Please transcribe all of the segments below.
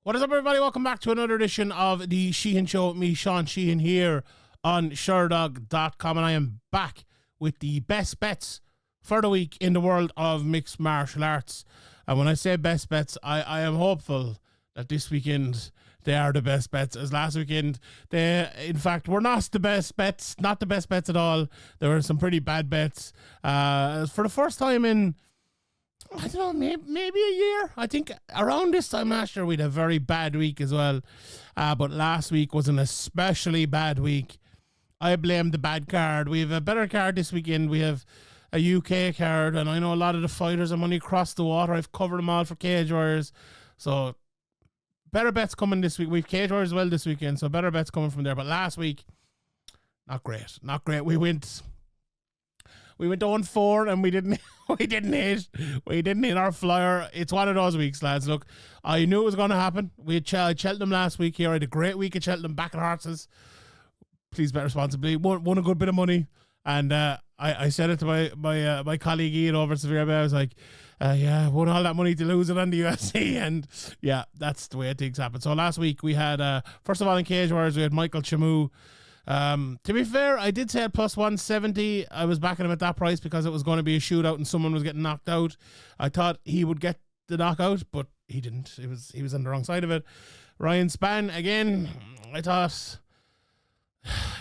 What is up, everybody? Welcome back to another edition of the Sheehan Show with me, Sean Sheehan, here on Sherdog.com, and I am back with the best bets for the week in the world of mixed martial arts. And when I say best bets, I am hopeful that this weekend they are the best bets, as last weekend they, in fact, were not the best bets, not the best bets at all. There were some pretty bad bets. For the first time in, I don't know, maybe a year. I think around this time last year we had a very bad week as well. But last week was an especially bad week. I blame the bad card. We have a better card this weekend. We have a UK card, and I know a lot of the fighters are money across the water. I've covered them all for Cage Warriors. So better bets coming this week. We've Cage Warriors as well this weekend, so better bets coming from there. But last week, not great. Not great. We went 0-4 and we didn't hit our flyer. It's one of those weeks, lads. Look, I knew it was going to happen. We had Cheltenham last week here. I had a great week at Cheltenham, back at Horses. Please bet responsibly. Won a good bit of money. And I said it to my colleague Ian over at Severe Bay. I was like, won all that money to lose it on the UFC. And yeah, that's the way things happen. So last week we had, first of all, in Cage Warriors, we had Michael Chamu. To be fair, I did say at plus 170. I was backing him at that price because it was going to be a shootout and someone was getting knocked out. I thought he would get the knockout, but he didn't. He was on the wrong side of it. Ryan Spann, again, I thought,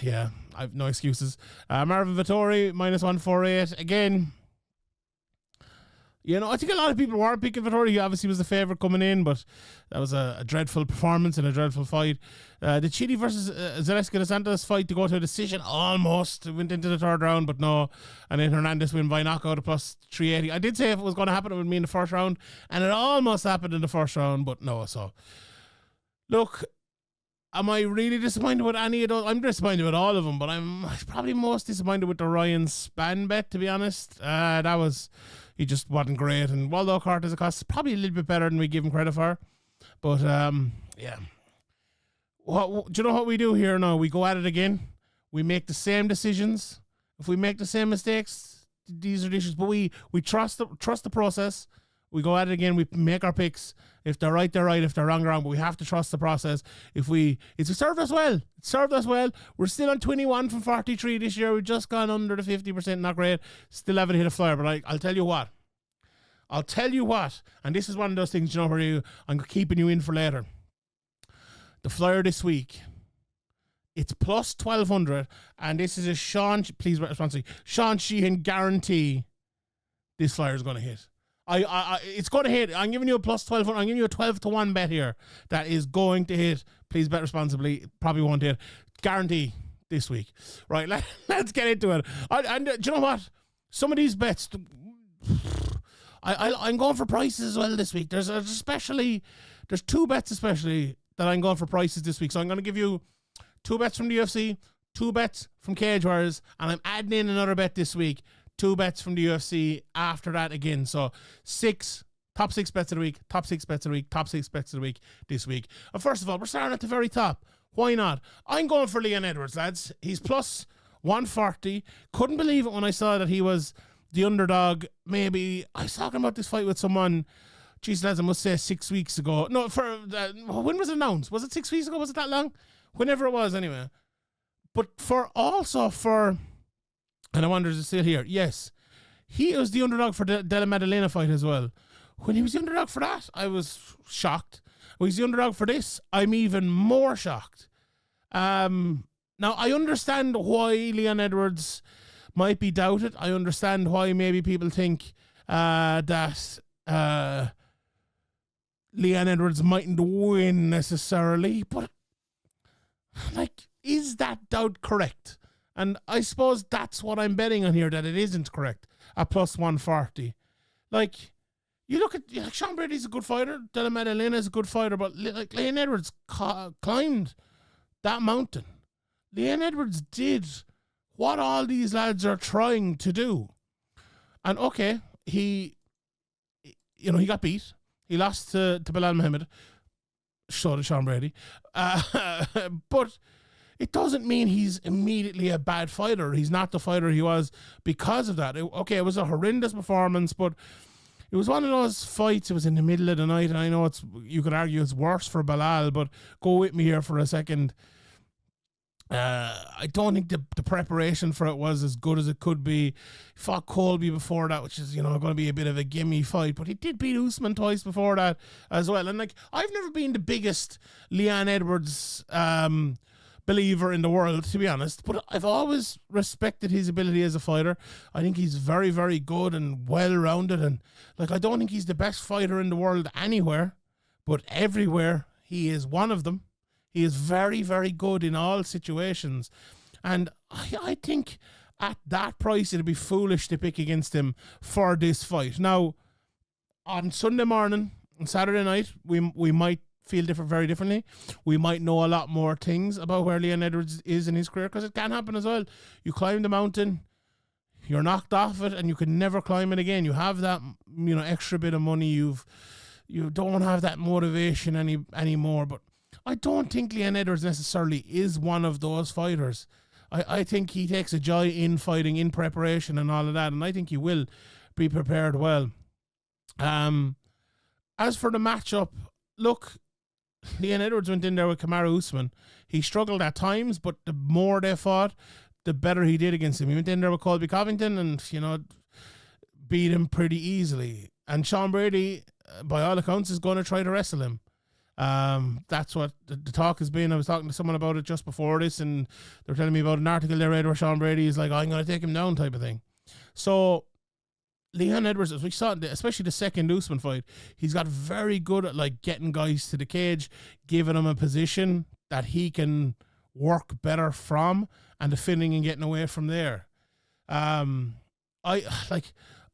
yeah, I have no excuses. Marvin Vettori, minus 148. Again, you know, I think a lot of people were picking Vettori. He obviously was the favourite coming in, but that was a dreadful performance and a dreadful fight. The Chidi versus Zaleski dos Santos fight to go to a decision almost went into the third round, but no. And then Hernandez win by knockout at plus 380. I did say if it was going to happen, it would be in the first round, and it almost happened in the first round, but no. So, look, am I really disappointed with any of those? I'm disappointed with all of them, but I'm probably most disappointed with the Ryan Spann bet, to be honest. He just wasn't great, and Waldo Cortez is probably a little bit better than we give him credit for. But, yeah. Do you know what we do here now? We go at it again. We make the same decisions. If we make the same mistakes, these are the issues. But we trust the process. We go at it again. We make our picks. If they're right, they're right. If they're wrong, they're wrong. But we have to trust the process. It's served us well. It served us well. We're still on 21 from 43 this year. We've just gone under the 50%. Not great. Still haven't hit a flyer. But I'll tell you what. And this is one of those things, you know, where I'm keeping you in for later. The flyer this week, it's plus 1,200. And this is a Sean Sheehan guarantee this flyer is going to hit. It's going to hit. I'm giving you a plus 1,200. I'm giving you a 12-1 bet here that is going to hit. Please bet responsibly. Probably won't hit. Guarantee this week. Right, let's get into it. And do you know what? Some of these bets, I'm going for prices as well this week. There's two bets especially that I'm going for prices this week. So I'm going to give you 2 bets from the UFC, 2 bets from Cage Warriors, and I'm adding in another bet this week. 2 bets from the UFC after that again. So top 6 bets of the week, top 6 bets of the week, top 6 bets of the week this week. And first of all, we're starting at the very top. Why not? I'm going for Leon Edwards, lads. He's plus 140. Couldn't believe it when I saw that he was the underdog. Maybe I was talking about this fight with someone, geez, lads, I must say 6 weeks ago. No, when was it announced? Was it 6 weeks ago? Was it that long? Whenever it was, anyway. But and I wonder, is it still here? Yes. He was the underdog for the Della Maddalena fight as well. When he was the underdog for that, I was shocked. When he's the underdog for this, I'm even more shocked. Now, I understand why Leon Edwards might be doubted. I understand why maybe people think that Leon Edwards mightn't win necessarily. But, is that doubt correct? And I suppose that's what I'm betting on here, that it isn't correct at plus 140. You look at, Sean Brady's a good fighter, Della Maddalena is a good fighter, but Leon Edwards climbed that mountain. Leon Edwards did what all these lads are trying to do. And okay, he got beat. He lost to Bilal Muhammad. So did Sean Brady. But it doesn't mean he's immediately a bad fighter. He's not the fighter he was because of that. It was a horrendous performance, but It was one of those fights. It was in the middle of the night, and I know you could argue it's worse for Belal, but go with me here for a second. I don't think the preparation for it was as good as it could be. He fought Colby before that, which is, going to be a bit of a gimme fight, but he did beat Usman twice before that as well. And I've never been the biggest Leon Edwards believer in the world, to be honest, but I've always respected his ability as a fighter. I think he's very, very good and well-rounded, and I don't think he's the best fighter in the world anywhere, but everywhere he is one of them. He is very, very good in all situations. And I think at that price, it'd be foolish to pick against him for this fight. Now, on Sunday morning and Saturday night, we might feel very differently. We might know a lot more things about where Leon Edwards is in his career, because it can happen as well. You climb the mountain, you're knocked off it, and you can never climb it again. You have that, extra bit of money. You don't have that motivation anymore. But I don't think Leon Edwards necessarily is one of those fighters. I think he takes a joy in fighting, in preparation and all of that, and I think he will be prepared well. As for the matchup, look, Leon Edwards went in there with Kamaru Usman. He struggled at times, but the more they fought, the better he did against him. He went in there with Colby Covington and, beat him pretty easily. And Sean Brady, by all accounts, is going to try to wrestle him. That's what the talk has been. I was talking to someone about it just before this, and they're telling me about an article they read where Sean Brady is like, I'm going to take him down type of thing. So Leon Edwards, as we saw, especially the second Usman fight, he's got very good at getting guys to the cage, giving them a position that he can work better from, and defending and getting away from there.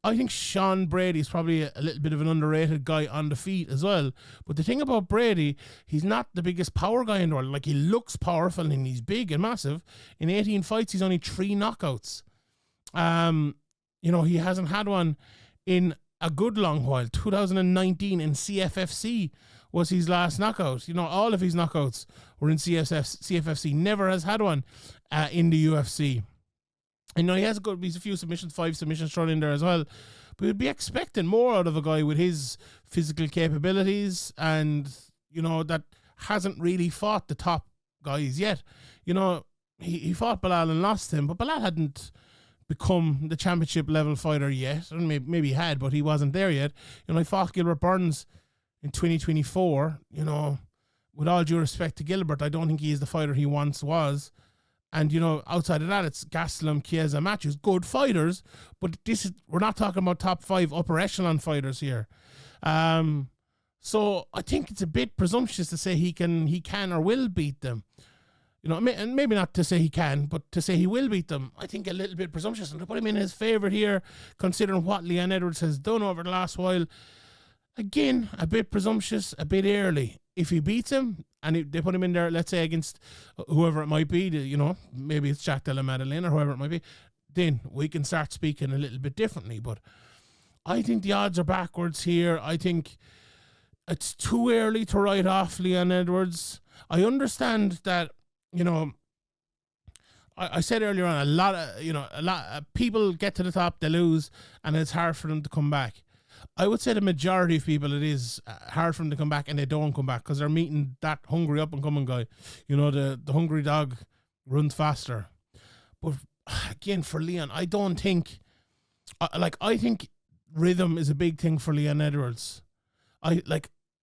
I think Sean Brady is probably a little bit of an underrated guy on the feet as well. But the thing about Brady, he's not the biggest power guy in the world. He looks powerful and he's big and massive. In 18 fights, he's only 3 knockouts. He hasn't had one in a good long while. 2019 in CFFC was his last knockout. All of his knockouts were in CFFC. Never has had one in the UFC. He has he's a few submissions, 5 submissions thrown in there as well. But we'd be expecting more out of a guy with his physical capabilities and, that hasn't really fought the top guys yet. He fought Belal and lost him, but Belal hadn't become the championship level fighter yet. And maybe he had, but he wasn't there yet. He fought Gilbert Burns in 2024. With all due respect to Gilbert, I don't think he is the fighter he once was. And, outside of that, it's Gastelum, Chiesa, Matthews, good fighters, but we're not talking about top 5 upper echelon fighters here. So I think it's a bit presumptuous to say he can or will beat them. And maybe not to say he can, but to say he will beat them, I think a little bit presumptuous. And to put him in his favourite here, considering what Leon Edwards has done over the last while, again, a bit presumptuous, a bit early. If he beats him, and they put him in there, let's say, against whoever it might be, maybe it's Jack Della Maddalena or whoever it might be, then we can start speaking a little bit differently. But I think the odds are backwards here. I think it's too early to write off Leon Edwards. I understand that, I said earlier on, a lot of people get to the top, they lose, and it's hard for them to come back. I would say the majority of people, it is hard for them to come back, and they don't come back because they're meeting that hungry up-and-coming guy. The hungry dog runs faster. But again, for Leon, I don't think... I think rhythm is a big thing for Leon Edwards.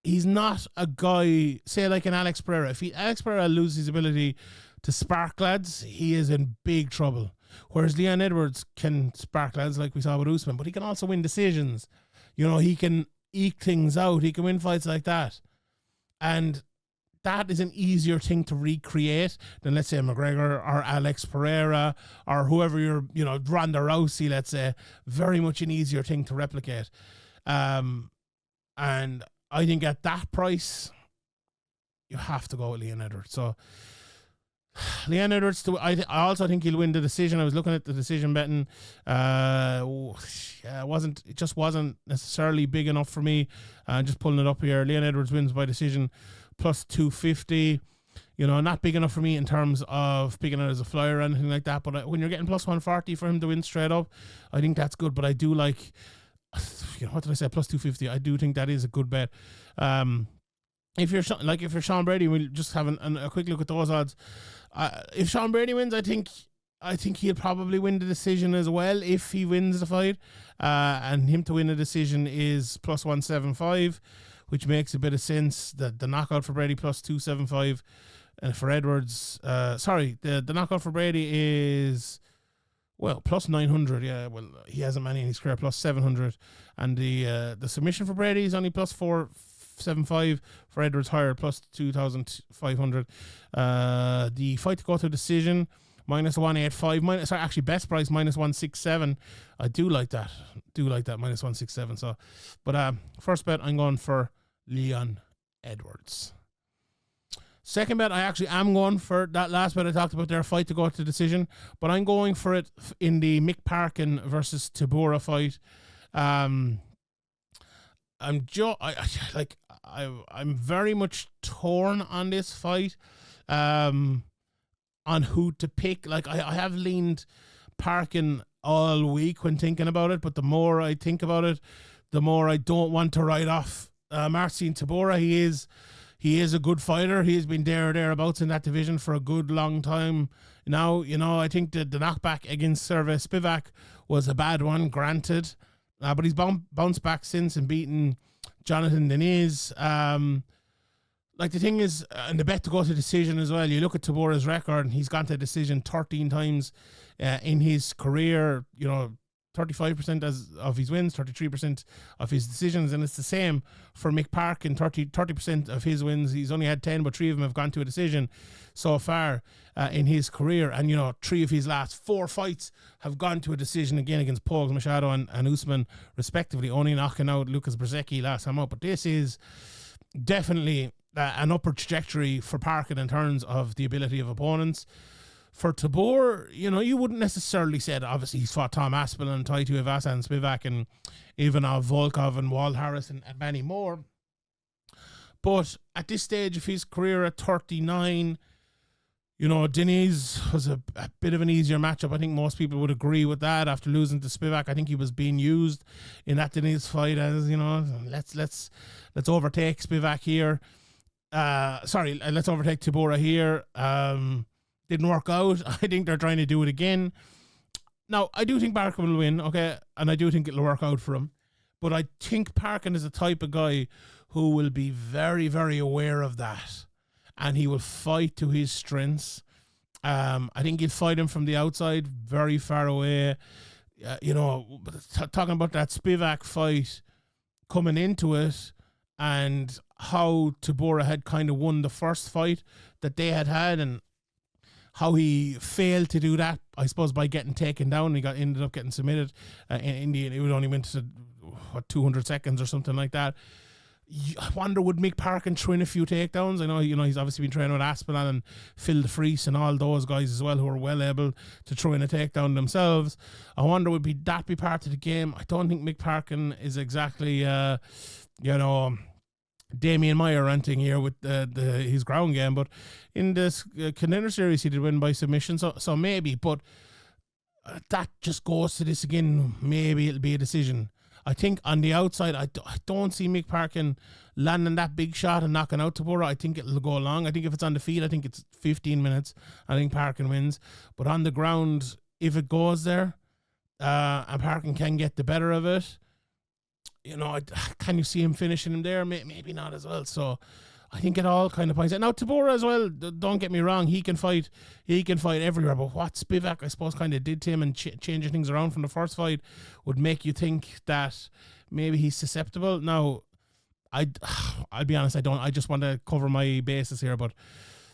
He's not a guy, say an Alex Pereira. If Alex Pereira loses his ability to spark lads, he is in big trouble. Whereas Leon Edwards can spark lads like we saw with Usman, but he can also win decisions. He can eke things out. He can win fights like that. And that is an easier thing to recreate than, let's say, McGregor or Alex Pereira or whoever Ronda Rousey, let's say. Very much an easier thing to replicate. And I think at that price, you have to go with Leon Edwards. So, Leon Edwards, I also think he'll win the decision. I was looking at the decision betting. It just wasn't necessarily big enough for me. Just pulling it up here. Leon Edwards wins by decision plus 250. Not big enough for me in terms of picking it as a flyer or anything like that. But when you're getting plus 140 for him to win straight up, I think that's good. But I do like what did I say? Plus 250. I do think that is a good bet. If you're Sean Brady, we'll just have a quick look at those odds. If Sean Brady wins, I think he'll probably win the decision as well if he wins the fight. And him to win a decision is plus 175, which makes a bit of sense. The knockout for Brady plus 275, and for Edwards, the knockout for Brady is plus 900. Yeah, well, he hasn't many in his career. Plus 700, and the submission for Brady is only plus 475. For Edwards, higher, plus 2,500. The fight to go to decision, minus 185. Actually, best price minus 167. I do like that. Minus 167. So, but first bet, I'm going for Leon Edwards. Second bet, I actually am going for that last bet I talked about there, fight to go to decision, but I'm going for it in the Mick Parkin versus Tybura fight. I'm very much torn on this fight, on who to pick. Like I have leaned Parkin all week when thinking about it, but the more I think about it, the more I don't want to write off Marcin Tybura. He is a good fighter. He has been thereabouts in that division for a good long time now. I think the knockback against Servei Spivak was a bad one, granted, but he's bounced back since and beaten Jonathan Deniz. The thing is, and the bet to go to decision as well, you look at Tybura's record, and he's gone to decision 13 times in his career. 35% of his wins, 33% of his decisions, and it's the same for Mick Parkin. 30% of his wins, he's only had 10, but 3 of them have gone to a decision so far in his career. And 3 of his last 4 fights have gone to a decision, again against Pogues, Machado and Usman respectively, only knocking out Lucas Brzezicki last time out. But this is definitely an upward trajectory for Parkin in terms of the ability of opponents. For Tybura, you wouldn't necessarily say that. Obviously, he's fought Tom Aspinall and Tai Tuivasa and Spivak and Ivanov, Volkov and Walt Harris and many more. But at this stage of his career at 39, Deniz was a bit of an easier matchup. I think most people would agree with that after losing to Spivak. I think he was being used in that Deniz fight as, let's overtake Spivak here. Let's overtake Tybura here. Didn't work out. I think they're trying to do it again. Now, I do think Parkin will win, okay? And I do think it'll work out for him. But I think Parkin is the type of guy who will be very, very aware of that. And he will fight to his strengths. I think he'll fight him from the outside, very far away. Talking about that Spivak fight coming into it and how Tybura had kind of won the first fight that they had, and how he failed to do that, I suppose, by getting taken down. He ended up getting submitted. In the end, it only went to 200 seconds or something like that. I wonder, would Mick Parkin throw in a few takedowns? I know, he's obviously been training with Aspinall and Phil de Vries and all those guys as well, who are well able to throw in a takedown themselves. I wonder, would that be part of the game? I don't think Mick Parkin is exactly, Damian Meyer ranting here with his ground game, but in this contender series he did win by submission, so maybe, but that just goes to this again, maybe it'll be a decision. I think on the outside, I don't see Mick Parkin landing that big shot and knocking out Tybura. I think it'll go long. I think if it's on the feet, I think it's 15 minutes. I think Parkin wins. But on the ground, if it goes there, and Parkin can get the better of it, can you see him finishing him there? Maybe not as well. So I think it all kind of points out. Now, Tybura as well, don't get me wrong, he can fight everywhere, but what Spivak, I suppose, kind of did to him and changing things around from the first fight would make you think that maybe he's susceptible. Now, I'll be honest, I just want to cover my bases here, but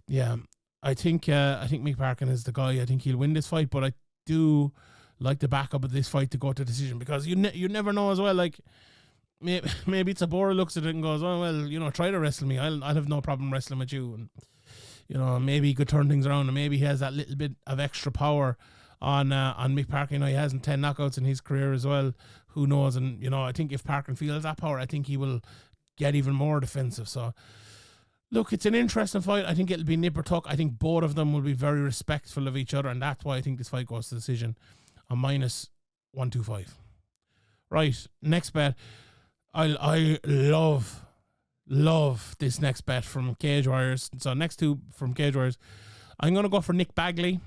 yeah, I think Mick Parkin is the guy. I think he'll win this fight, but I do like the backup of this fight to go to decision, because you never know as well, like, maybe Tybura looks at it and goes, oh, well, try to wrestle me. I'll have no problem wrestling with you. And, maybe he could turn things around, and maybe he has that little bit of extra power on Mick Parkin. He hasn't 10 knockouts in his career as well. Who knows? And, I think if Parkin feels that power, I think he will get even more defensive. So, look, it's an interesting fight. I think it'll be nip or tuck. I think both of them will be very respectful of each other, and that's why I think this fight goes to decision on minus 125. Right, next bet. I love this next bet from Cage Warriors. So next two from Cage Warriors, I'm going to go for Nik Bagley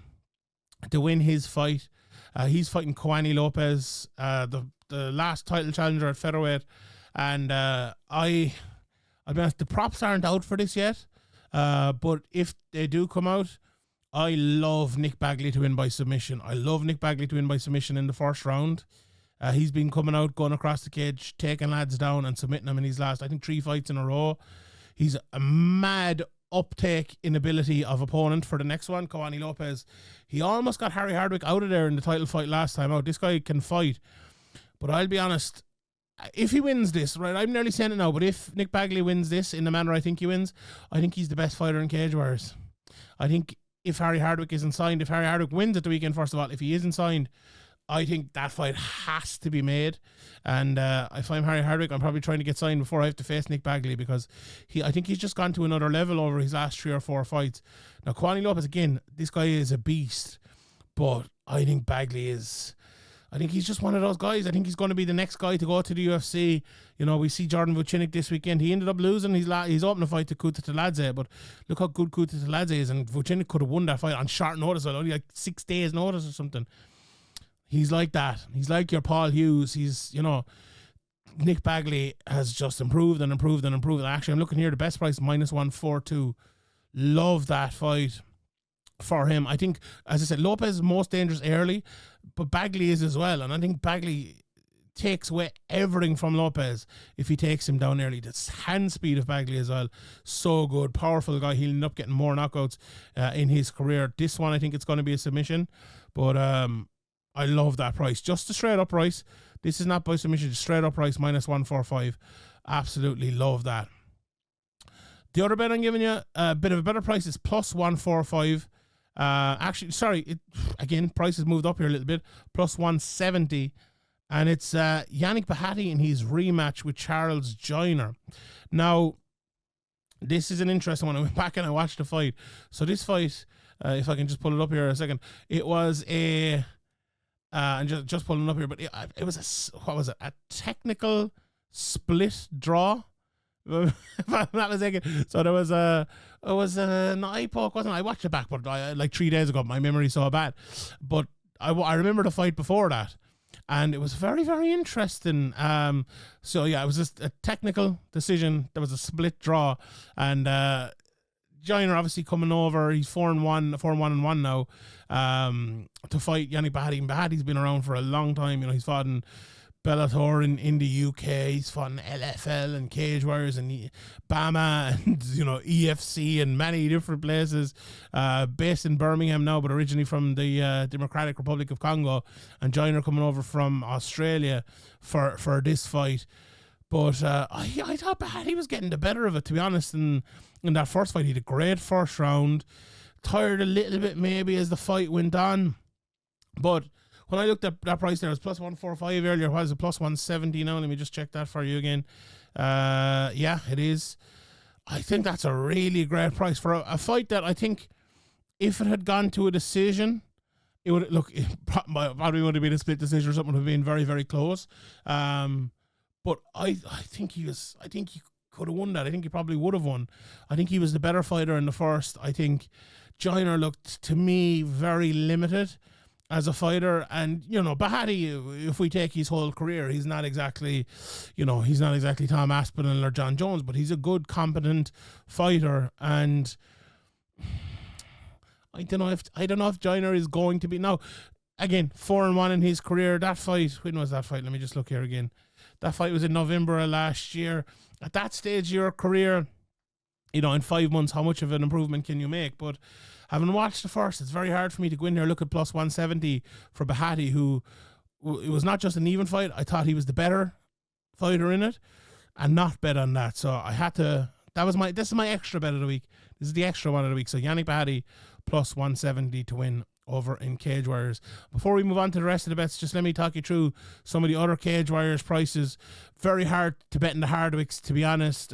to win his fight. He's fighting Kwani Lopez, the last title challenger at featherweight, and I'll be honest, the props aren't out for this yet, but if they do come out, I love Nik Bagley to win by submission. I love Nik Bagley to win by submission in the first round. He's been coming out, going across the cage, taking lads down and submitting them in his last, I think, 3 fights in a row. He's a mad uptake in ability of opponent for the next one, Kwani Lopez. He almost got Harry Hardwick out of there in the title fight last time out. This guy can fight. But I'll be honest, if he wins this, right, I'm nearly saying it now, but if Nik Bagley wins this in the manner I think he wins, I think he's the best fighter in Cage Warriors. I think if Harry Hardwick isn't signed, if Harry Hardwick wins at the weekend, first of all, if he isn't signed, I think that fight has to be made. And if I'm Harry Hardwick, I'm probably trying to get signed before I have to face Nik Bagley, because I think he's just gone to another level over his last 3 or 4 fights. Now, Kwani Lopez, again, this guy is a beast, but I think Bagley is... I think he's just one of those guys. I think he's going to be the next guy to go to the UFC. You know, we see Jordan Vucinic this weekend. He ended up losing. He's opened a fight to Kuta Taladze, but look how good Kuta Taladze is, and Vucinic could have won that fight on short notice, only like 6 days notice or something. He's like that. He's like your Paul Hughes. He's, you know, Nik Bagley has just improved and improved and improved. Actually, I'm looking here, the best price, -142. Love that fight for him. I think, as I said, Lopez is most dangerous early, but Bagley is as well. And I think Bagley takes away everything from Lopez if he takes him down early. The hand speed of Bagley as well, so good. Powerful guy. He'll end up getting more knockouts in his career. This one, I think it's going to be a submission, but I love that price. Just a straight up price. This is not by submission, just straight up price, -145. Absolutely love that. The other bet I'm giving you, a bit of a better price, is +145. Actually, sorry, again, price has moved up here a little bit, +170. And it's Yannick Bahati in his rematch with Charles Joyner. Now, this is an interesting one. I went back and I watched the fight. So this fight, if I can just pull it up here a second, it was a... and just pulling up here, but it was a technical split draw, if I'm not mistaken. So there was an eye poke, wasn't it? I watched it back, but like 3 days ago, my memory's so bad. But I remember the fight before that, and it was very, very interesting. So yeah, it was just a technical decision. There was a split draw, and Joyner obviously coming over. He's 4-1 now, to fight Yannick Bahati. And Bahati's been around for a long time. You know, he's fought in Bellator in the UK. He's fought in LFL and Cage Warriors and BAMA and, you know, EFC and many different places. Based in Birmingham now, but originally from the Democratic Republic of Congo. And Joyner coming over from Australia for this fight. But I thought Bahati was getting the better of it, to be honest. And in that first fight, he had a great first round. Tired a little bit maybe as the fight went on. But when I looked at that price there, it was +145 earlier. Why is it +170 now? Let me just check that for you again. Yeah, it is. I think that's a really great price for a fight that I think if it had gone to a decision, it would probably would have been a split decision or something. Would have been very, very close. But I think he could have won that. I think he probably would have won. I think he was the better fighter in the first. I think Joyner looked, to me, very limited as a fighter. And, you know, Bahati, if we take his whole career, he's not exactly Tom Aspinall or John Jones, but he's a good, competent fighter. And I don't know if Joyner is going to be... Now, again, 4-1 in his career. That fight, when was that fight? Let me just look here again. That fight was in November of last year. At that stage of your career, you know, in 5 months, how much of an improvement can you make? But having watched the first, it's very hard for me to go in there and look at +170 for Bahati, who it was not just an even fight. I thought he was the better fighter in it, and not bet on that. So I had to. This is my extra bet of the week. This is the extra one of the week. So Yannick Bahati +170 to win over in Cage Warriors. Before we move on to the rest of the bets, just let me talk you through some of the other Cage Warriors prices. Very hard to bet in the Hardwicks, to be honest.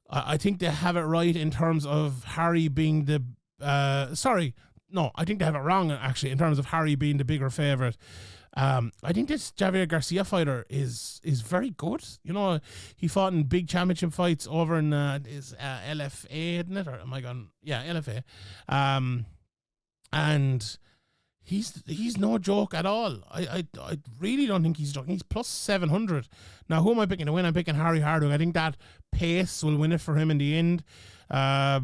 I think they have it right in terms of Harry being the... I think they have it wrong, actually, in terms of Harry being the bigger favourite. I think this Javier Garcia fighter is very good. You know, he fought in big championship fights over in LFA, isn't it? Or am I gone? Yeah, LFA. And he's no joke at all. I really don't think he's joking. He's plus 700. Now, who am I picking to win? I'm picking Harry Hardwick. I think that pace will win it for him in the end. I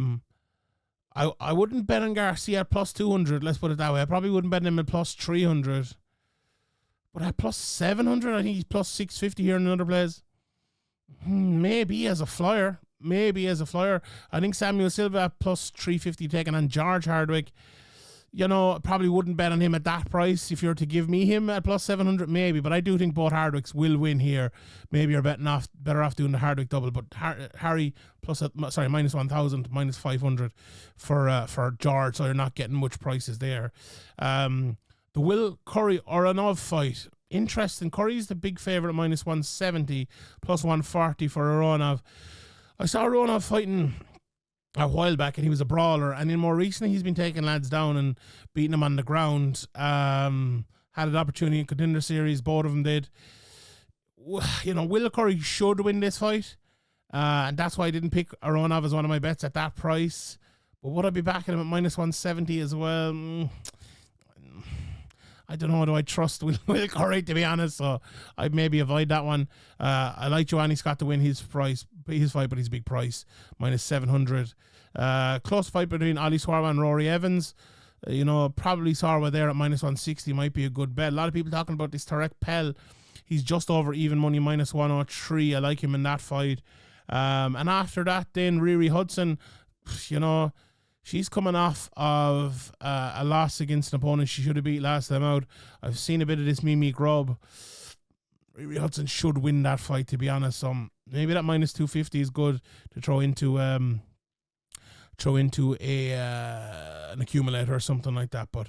wouldn't bet on Garcia at plus 200, let's put it that way. I probably wouldn't bet him at plus 300. But at plus 700, I think he's plus 650 here in another place. Maybe as a flyer. I think Samuel Silva at plus 350 taking on George Hardwick. You know, probably wouldn't bet on him at that price. If you were to give me him at plus 700, maybe. But I do think both Hardwicks will win here. Maybe you're better off doing the Hardwick double. But Harry minus 1,000, minus 500 for George. So you're not getting much prices there. The Will Curry Oronov fight. Interesting. Curry's the big favourite at minus 170, plus 140 for Oronov. I saw Oronov fighting a while back, and he was a brawler, and then more recently he's been taking lads down and beating them on the ground. Had an opportunity in Contender Series, both of them did. You know, Will Curry should win this fight, and that's why I didn't pick Aronov as one of my bets at that price. But would I be backing him at minus 170 as well? I don't know. Do I trust Will Curry, to be honest? So I'd maybe avoid that one. I like Joanny Scott to win his fight, but he's a big price, minus 700. Close fight between Ali Swarwa and Rory Evans. You know, probably Swarwa there at minus 160 might be a good bet. A lot of people talking about this Tarek Pell. He's just over even money, minus 103. I like him in that fight. And after that, then Riri Hudson, you know, she's coming off of a loss against an opponent she should have beat last time out. I've seen a bit of this Mimi Grub. Riri Hudson should win that fight, to be honest. So maybe that minus 250 is good to throw into an accumulator or something like that. But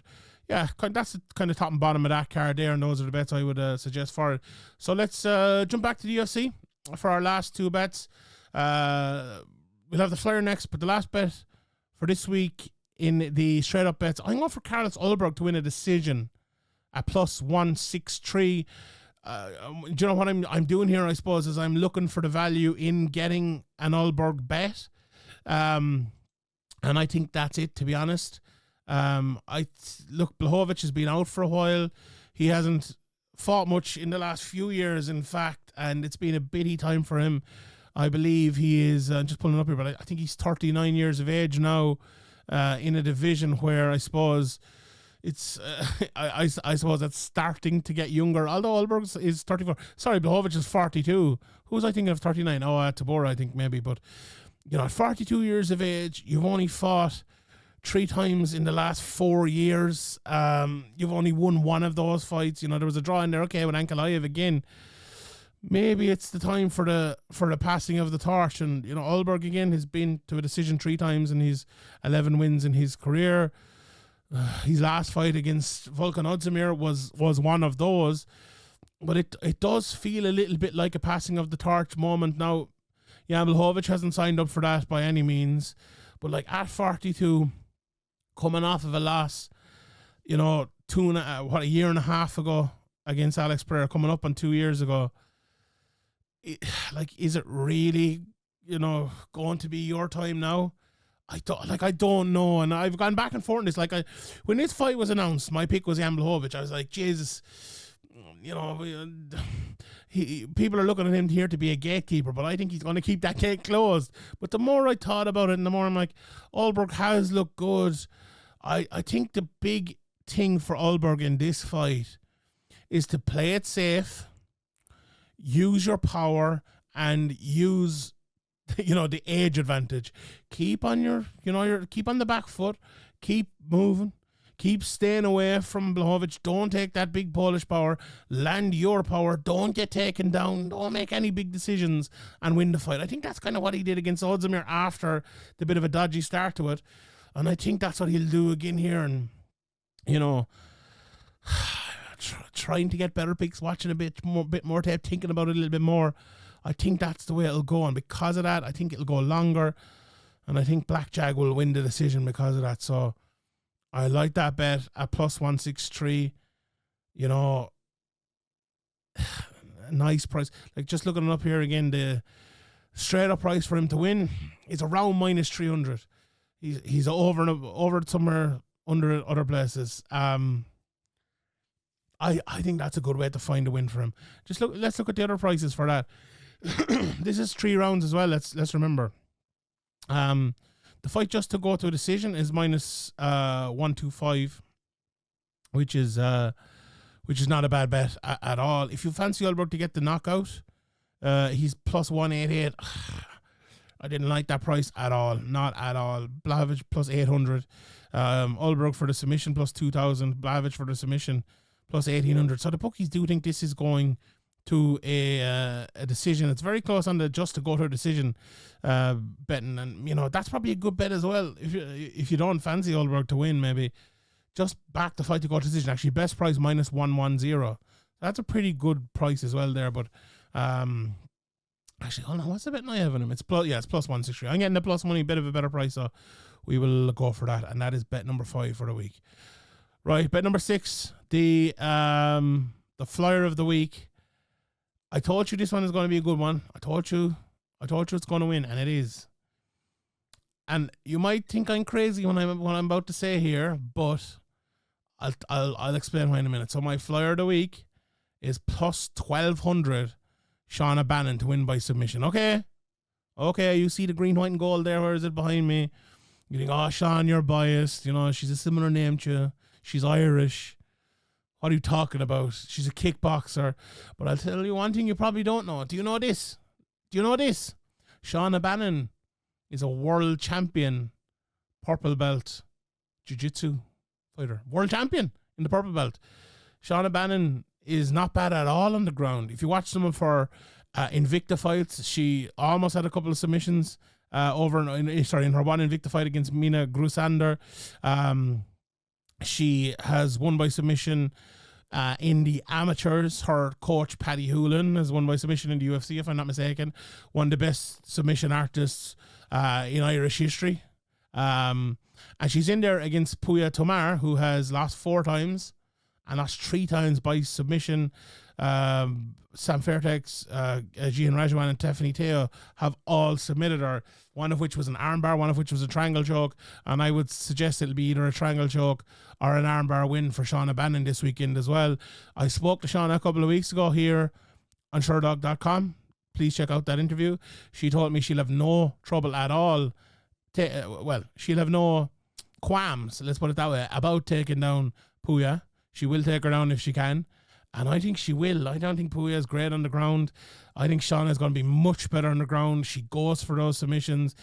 yeah, that's the kind of top and bottom of that card there, and those are the bets I would suggest for it. So let's jump back to the UFC for our last two bets. We'll have the Flier next, but the last bet for this week in the straight up bets, I'm going for Carlos Ulberg to win a decision at plus 163. Do you know what I'm doing here, I suppose, is I'm looking for the value in getting an Ulberg bet. And I think that's it, to be honest. Blachowicz has been out for a while. He hasn't fought much in the last few years, in fact, and it's been a bitty time for him. I believe he is, just pulling up here, but I think he's 39 years of age now, in a division where I suppose it's, I suppose that's starting to get younger, although Ulberg is 34. Sorry, Blachowicz is 42. Who was I thinking of 39? Oh, Tybura, I think maybe, but you know, at 42 years of age, you've only fought 3 times in the last 4 years. You've only won one of those fights. You know, there was a draw in there, okay, with Ankalaev again. Maybe it's the time for the passing of the torch. And, you know, Ulberg again has been to a decision 3 times and he's 11 wins in his career. His last fight against Volkan Ozdemir was one of those. But it does feel a little bit like a passing of the torch moment. Now, Jan Blachowicz hasn't signed up for that by any means. But like at 42, coming off of a loss, you know, a year and a half ago against Alex Pereira, coming up on 2 years ago, is it really, you know, going to be your time now? I don't know, and I've gone back and forth on this. When this fight was announced, my pick was Jan Blachowicz. I was like, Jesus, you know, people are looking at him here to be a gatekeeper, but I think he's going to keep that gate closed. But the more I thought about it, and the more I'm like, Ulberg has looked good. I think the big thing for Ulberg in this fight is to play it safe, use your power, and use, you know, the age advantage. Keep on keep on the back foot, keep moving, keep staying away from Blachowicz. Don't take that big Polish power. Land your power. Don't get taken down. Don't make any big decisions and win the fight. I think that's kind of what he did against Ozdemir after the bit of a dodgy start to it. And I think that's what he'll do again here. And, you know, trying to get better picks, watching a bit more tape, thinking about it a little bit more. I think that's the way it'll go. And because of that, I think it'll go longer. And I think Blackjack will win the decision because of that. So I like that bet at plus 163. You know, a nice price. Like, just looking it up here again, the straight up price for him to win is around minus 300. He's over somewhere under other places. I think that's a good way to find a win for him. Let's look at the other prices for that. This is 3 rounds as well. Let's remember. The fight just to go to a decision is minus 125, which is not a bad bet at all. If you fancy Ulberg to get the knockout, he's plus 188. I didn't like that price at all. Not at all. Blachowicz plus 800. Ulberg for the submission plus 2,000. Blachowicz for the submission plus 1,800. So the bookies do think this is going to a decision. It's very close on the just to go to a decision betting, and that's probably a good bet as well. If you don't fancy Ulberg to win, maybe just back the fight to go to decision. Actually, best price minus 110. That's a pretty good price as well there. But actually, hold on, what's the betting I have on him? It's plus 160. I'm getting the plus money, bit of a better price, so we will go for that. And that is bet number 5 for the week. Right, bet number 6, the flyer of the week. I told you this one is going to be a good one. I told you it's going to win, and it is. And you might think I'm crazy when I'm about to say here, but I'll explain why in a minute. So my flyer of the week is plus 1,200 Shauna Bannon to win by submission. Okay, you see the green, white, and gold there. Where is it behind me? You think, oh, Sean, you're biased. She's a similar name to you. She's Irish. What are you talking about? She's a kickboxer. But I'll tell you one thing you probably don't know. Do you know this? Shauna Bannon is a world champion purple belt jiu-jitsu fighter. World champion in the purple belt. Shauna Bannon is not bad at all on the ground. If you watch some of her Invicta fights, she almost had a couple of submissions in her one Invicta fight against Mina Grusander. She has won by submission in the amateurs. Her coach, Paddy Hoolan, has won by submission in the UFC, if I'm not mistaken. One of the best submission artists in Irish history. And she's in there against Puya Tomar, who has lost 4 times and lost 3 times by submission. Sam Fairtex, Gian Rajawan, and Tiffany Teo have all submitted her, one of which was an armbar, one of which was a triangle choke, and I would suggest it'll be either a triangle choke or an armbar win for Shauna Bannon this weekend as well. I spoke to Shauna a couple of weeks ago here on Sherdog.com. Please check out that interview. She told me she'll have no trouble at all. She'll have no qualms, let's put it that way, about taking down Puya. She will take her down if she can. And I think she will. I don't think Puya is great on the ground. I think Shauna is going to be much better on the ground. She goes for those submissions.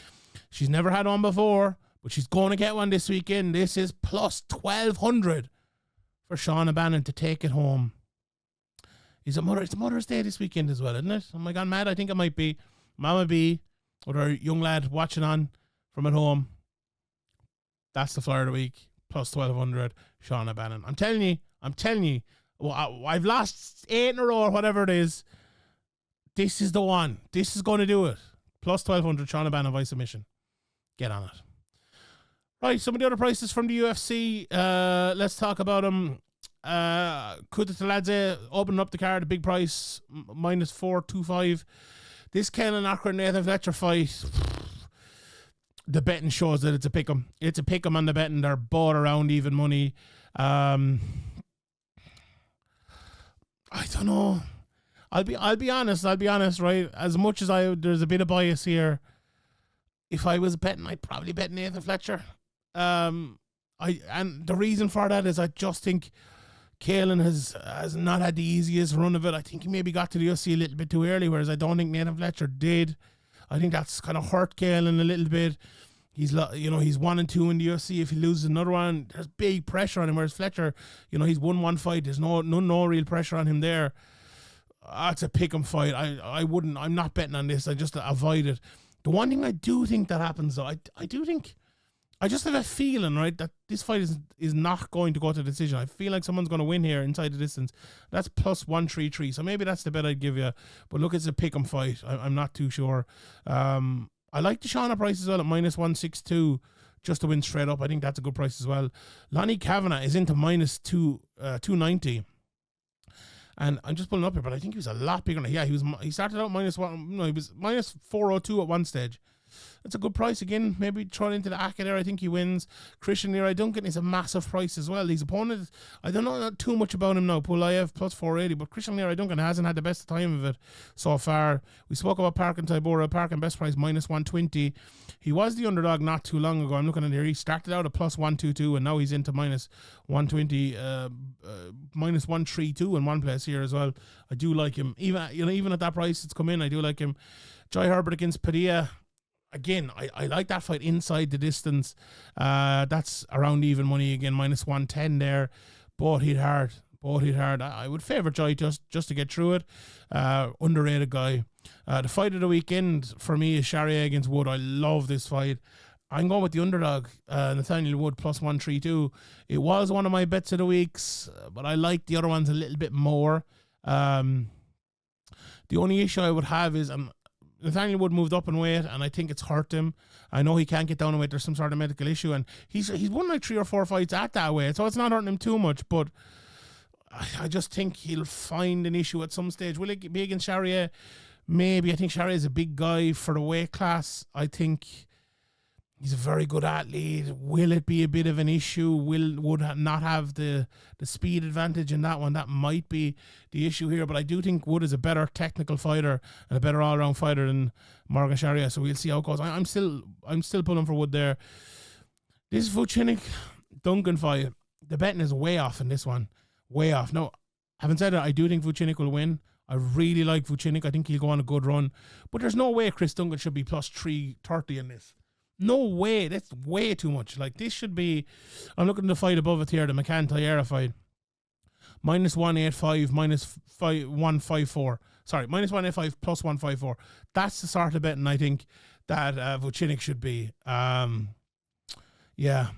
She's never had one before, but she's going to get one this weekend. This is plus 1,200 for Shauna Bannon to take it home. It's Mother's Day this weekend as well, isn't it? Am I gone mad? I think it might be. Mama B, or our young lad watching on from at home. That's the flyer of the week. Plus 1,200 Shauna Bannon. I'm telling you. Well, I've lost 8 in a row or whatever it is. This is the one. This is going to do it. Plus 1,200 Shauna Bannon by submission. Get on it. Right, some of the other prices from the UFC. Let's talk about them. Kuta Taladze opening up the card. A big price. Minus 425. This Kellen Ackroyd Nathan Fletcher fight. The betting shows that it's a pick'em. It's a pick'em on the betting. They're both around even money. I don't know. I'll be honest, right? As much as there's a bit of bias here. If I was betting, I'd probably bet Nathan Fletcher. And the reason for that is I just think Kalen has not had the easiest run of it. I think he maybe got to the UFC a little bit too early, whereas I don't think Nathan Fletcher did. I think that's kind of hurt Kalen a little bit. He's 1-2 in the UFC. If he loses another one, there's big pressure on him. Whereas Fletcher, he's won one fight. There's no real pressure on him there. It's a pick'em fight. I'm not betting on this. I just avoid it. The one thing I do think that happens though, I just have a feeling, right, that this fight is not going to go to decision. I feel like someone's going to win here inside the distance. That's plus 133. So maybe that's the bet I'd give you. But look, it's a pick'em fight. I'm not too sure. I like the Shauna price as well at minus 162 just to win straight up. I think that's a good price as well. Lonnie Kavanagh is into minus 290. And I'm just pulling up here, but I think he was a lot bigger than that. Yeah, he started out minus one. No, he was minus 402 at one stage. That's a good price again. Maybe throw it into the Aka there. I think he wins. Christian Leroy Duncan is a massive price as well. His opponent, I don't know not too much about him now. Pulayev plus 480, but Christian Leroy Duncan hasn't had the best time of it so far. We spoke about Parkin Tybura. Parkin best price minus 120. He was the underdog not too long ago. I'm looking at here. He started out at plus 122, and now he's into minus 120, minus 132 in one place here as well. I do like him. Even at that price it's come in, I do like him. Jai Herbert against Padilla. Again, I like that fight inside the distance. That's around even money again, minus 110 there. Both hit hard. I would favour Joy just to get through it. Underrated guy. The fight of the weekend for me is Charrier against Wood. I love this fight. I'm going with the underdog, Nathaniel Wood plus 132. It was one of my bets of the weeks, but I like the other ones a little bit more. The only issue I would have is Nathaniel Wood moved up in weight, and I think it's hurt him. I know he can't get down in weight. There's some sort of medical issue, and he's won like 3 or 4 fights at that weight, so it's not hurting him too much. But I just think he'll find an issue at some stage. Will it be against Charrier? Maybe. I think Charrier is a big guy for the weight class. I think he's a very good athlete. Will it be a bit of an issue? Would not have the speed advantage in that one? That might be the issue here. But I do think Wood is a better technical fighter and a better all-round fighter than Morgan Charrier. So we'll see how it goes. I'm still pulling for Wood there. This Vucinic Duncan fight, the betting is way off in this one. Way off. No, having said that, I do think Vucinic will win. I really like Vucinic. I think he'll go on a good run. But there's no way Chris Duncan should be plus 330 in this. No way. That's way too much. Like, this should be... I'm looking at the fight above it here, the McCann-Tyrrell fight. Minus 185, minus 154. Sorry, minus 185 plus 154. That's the sort of betting I think that Vucinic should be. Yeah,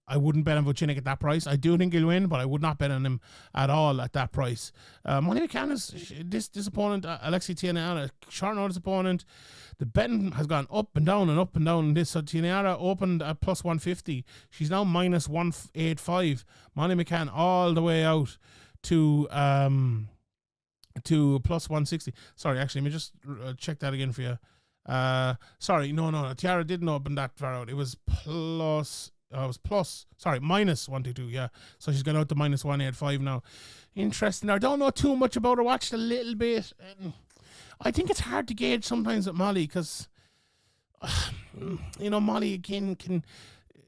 I wouldn't bet on Vucinic at that price. I do think he'll win, but I would not bet on him at all at that price. Money McCann is this opponent, Alexei Tianara, short notice opponent. The betting has gone up and down and up and down. So Tianara opened at plus 150. She's now minus 185. Money McCann all the way out to plus 160. Sorry, actually, let me just check that again for you. Sorry, no. Tiara didn't open that far out. It was minus 122, yeah. So she's gone out to minus 185 now. Interesting. I don't know too much about her. Watched a little bit. I think it's hard to gauge sometimes with Molly because, Molly again can.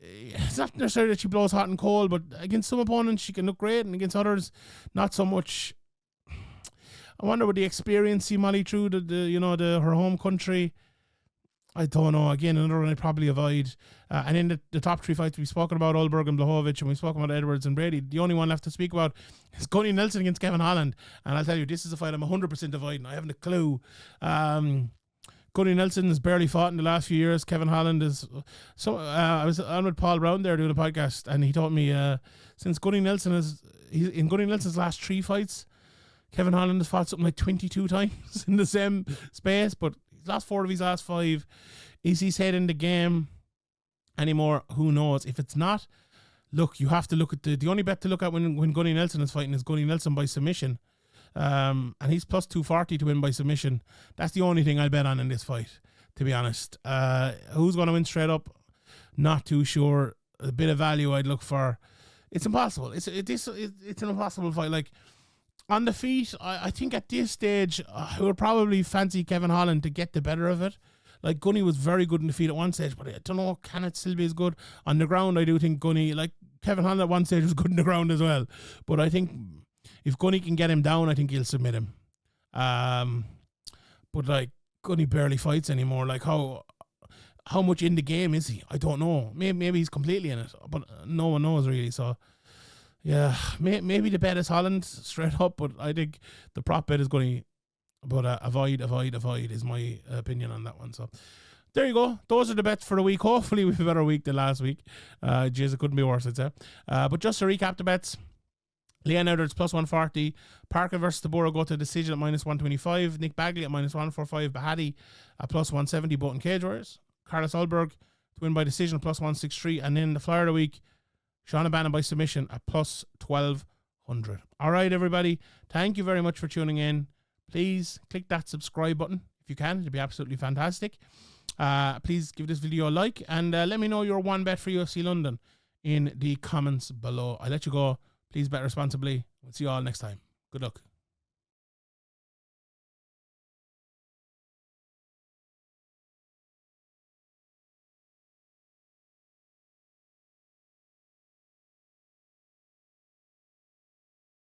It's not necessarily that she blows hot and cold, but against some opponents she can look great, and against others, not so much. I wonder would the experience see Molly through her home country. I don't know. Again, another one I'd probably avoid. And in the top 3 fights we've spoken about, Ulberg and Blachowicz, and we've spoken about Edwards and Brady. The only one left to speak about is Gunny Nelson against Kevin Holland. And I'll tell you, this is a fight I'm 100% avoiding. I haven't a clue. Gunny Nelson has barely fought in the last few years. Kevin Holland is... I was on with Paul Brown there doing a podcast, and he told me since Gunny Nelson in Gunny Nelson's last 3 fights, Kevin Holland has fought something like 22 times in the same space, but he's lost 4 of his last 5. Is his head in the game anymore? Who knows? If it's not, look, you have to look at the only bet to look at when Gunny Nelson is fighting is Gunny Nelson by submission. And he's plus 240 to win by submission. That's the only thing I'll bet on in this fight, to be honest. Who's going to win straight up? Not too sure. A bit of value I'd look for. It's impossible. It's an impossible fight. Like, on the feet, I think at this stage, I would probably fancy Kevin Holland to get the better of it. Like, Gunny was very good in the feet at one stage, but I don't know, can it still be as good? On the ground, I do think Gunny, like Kevin Holland at one stage was good in the ground as well. But I think if Gunny can get him down, I think he'll submit him. But like, Gunny barely fights anymore. Like, how much in the game is he? I don't know. Maybe he's completely in it, but no one knows really. So, yeah, maybe the bet is Holland straight up, but I think the prop bet is Gunny. But avoid is my opinion on that one. So there you go. Those are the bets for the week. Hopefully we have a better week than last week. Jeez, it couldn't be worse, I'd say. But just to recap the bets, Leon Edwards plus 140. Parkin versus Tybura go to decision at minus 125. Nik Bagley at minus 145. Bahati at plus 170, both in Cage Warriors. Carlos Ulberg to win by decision plus 163. And then the flyer of the week, Shauna Bannon by submission at plus 1200. 100. All right, everybody. Thank you very much for tuning in. Please click that subscribe button if you can. It'd be absolutely fantastic. Please give this video a like and let me know your one bet for UFC London in the comments below. I'll let you go. Please bet responsibly. We'll see you all next time. Good luck.